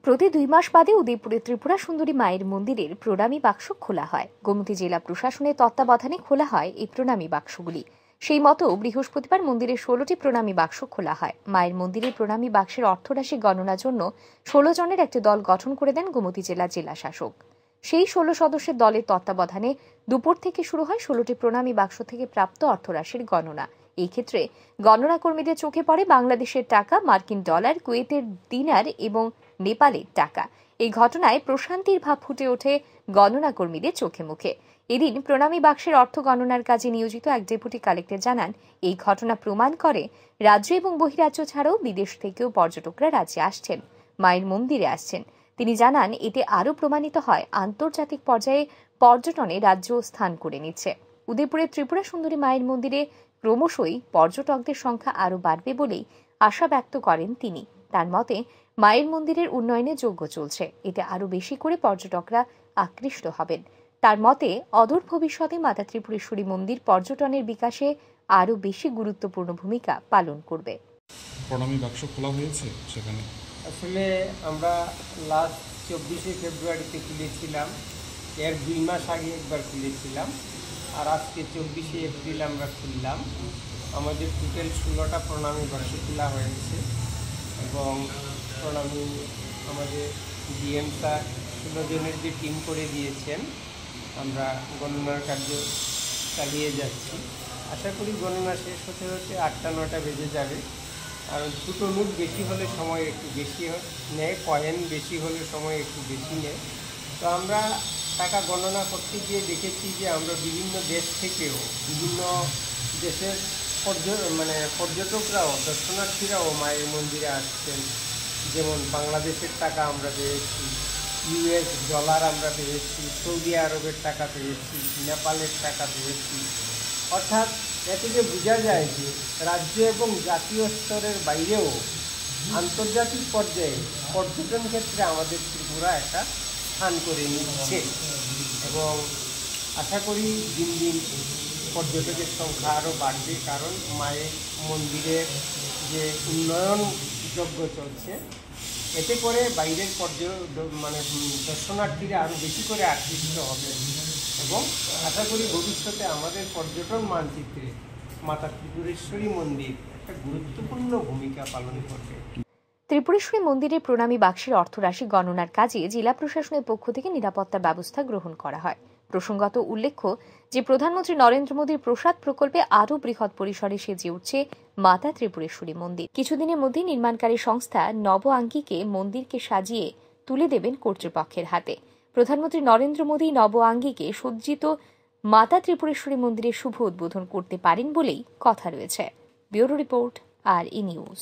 প্রতি 2 মাস বাদে উদয়পুরে ত্রিপুরা সুন্দরী মায়ের মন্দিরের প্রণামী বাক্স খোলা হয়। গোমতী জেলা প্রশাসনের তত্ত্বাবধানে খোলা হয় এই প্রণামী বাক্সগুলি। সেই মতো বৃহস্পতিবার মন্দিরে 16টি প্রণামী বাক্স খোলা হয়। মায়ের মন্দিরের প্রণামী বাক্সের অর্থরাশি গণনার জন্য 16 জনের একটি দল গঠন করে দেন গোমতী জেলা শাসক। সেই 16 সদস্যের দলের তত্ত্বাবধানে দুপুর থেকে শুরু হয় 16টি প্রণামী বাক্স থেকে প্রাপ্ত অর্থরাশির গণনা। এই ক্ষেত্রে গণনা কর্মীদের চোখে পড়ে বাংলাদেশের টাকা, মার্কিন ডলার, কুয়েতের দিনার এবং নেপালের টাকা। এই ঘটনায় প্রশান্তির ভাব ফুটে ওঠে গণনা কর্মীদের চোখে মুখে। এদিন প্রণামী বাক্সের অর্থ গণনার কাজে নিয়োজিত এক ডেপুটি কালেক্টর জানান, এই ঘটনা প্রমাণ করে রাজ্য এবং বহিরাজ্য ছাড়াও বিদেশ থেকেও পর্যটকরা রাজ্যে আসছেন, মায়ের মন্দিরে আসছেন। তিনি জানান, এতে আরও প্রমাণিত হয় আন্তর্জাতিক পর্যায়ে পর্যটনে রাজ্য স্থান করে নিচ্ছে। উদয়পুরের ত্রিপুরা সুন্দরী মায়ের মন্দিরে ক্রমশই পর্যটকদের সংখ্যা আরও বাড়বে বলেই আশা ব্যক্ত করেন তিনি। তার মতে, মায়ের মন্দিরের উন্নয়নে যজ্ঞ চলছে, এতে আরও বেশি করে পর্যটকরা আকৃষ্ট হবেন। তার মতে, অদূর ভবিষ্যতে মাতা ত্রিপুরেশ্বরী মন্দির পর্যটনের বিকাশে আরও বেশি গুরুত্বপূর্ণ ভূমিকা পালন করবে। প্রণামী বাক্স খোলা হয়েছে সেখানে। আসলে আমরা লাস্ট 24শে ফেব্রুয়ারিতে খুলেছিলাম, এর 2 মাস আগে একবার খুলেছিলাম, আর আজকে 24শে এপ্রিল আমরা খুললাম। আমাদের টোটাল 16টা প্রণামী বাক্স খোলা হয়েছে এবং প্রণামী আমাদের ডিএম স্যার 16 জনের যে টিম করে দিয়েছেন, আমরা গণনার কার্য চালিয়ে যাচ্ছি। আশা করি গণনা শেষ হতে হতে 8টা-9টা বেজে যাবে। কারণ দুটো নোট বেশি হলে সময় একটু বেশি নেয়, কয়েন বেশি হলে সময় একটু বেশি নেয়। তো আমরা টাকা গণনা করতে গিয়ে দেখেছি যে আমরা বিভিন্ন দেশ থেকেও, বিভিন্ন দেশের পর্যটকরাও, দর্শনার্থীরাও মায়ের মন্দিরে আসছেন। যেমন বাংলাদেশের টাকা আমরা পেয়েছি, US ডলার আমরা পেয়েছি, সৌদি আরবের টাকা পেয়েছি, নেপালের টাকা পেয়েছি। অর্থাৎ এ থেকে বোঝা যায় যে রাজ্য এবং জাতীয় স্তরের বাইরেও আন্তর্জাতিক পর্যায়ে পর্যটন ক্ষেত্রে আমাদের ত্রিপুরা একটা স্থান করে নিচ্ছে এবং আশা করি দিন দিন পর্যটকের সংখ্যা আরও বাড়বে। কারণ মায়ের মন্দিরের যে উন্নয়ন যজ্ঞ চলছে, এতে করে বাইরের দর্শনার্থীরা আরও বেশি করে আকৃষ্ট হবে এবং আশা করি ভবিষ্যতে আমাদের পর্যটন মানচিত্রে মাতা ত্রিপুরেশ্বরী মন্দির একটা গুরুত্বপূর্ণ ভূমিকা পালন করবে। ত্রিপুরেশ্বরী মন্দিরের প্রণামী বাক্সের অর্থরাশি গণনার কাজে জেলা প্রশাসনের পক্ষ থেকে নিরাপত্তার ব্যবস্থা গ্রহণ করা হয়। প্রসঙ্গত উল্লেখ্য যে প্রধানমন্ত্রী নরেন্দ্র মোদীর প্রসাদ প্রকল্পে আরও বৃহৎ পরিসরে সেজে উঠছে মাতা ত্রিপুরেশ্বরী মন্দির। কিছুদিনের মধ্যে নির্মাণকারী সংস্থা নব আঙ্গিকে মন্দিরকে সাজিয়ে তুলে দেবেন কর্তৃপক্ষের হাতে। প্রধানমন্ত্রী নরেন্দ্র মোদী নব আঙ্গিকে সজ্জিত মাতা ত্রিপুরেশ্বরী মন্দিরের শুভ উদ্বোধন করতে পারেন বলেই কথা রয়েছে। Bureau report, RE news.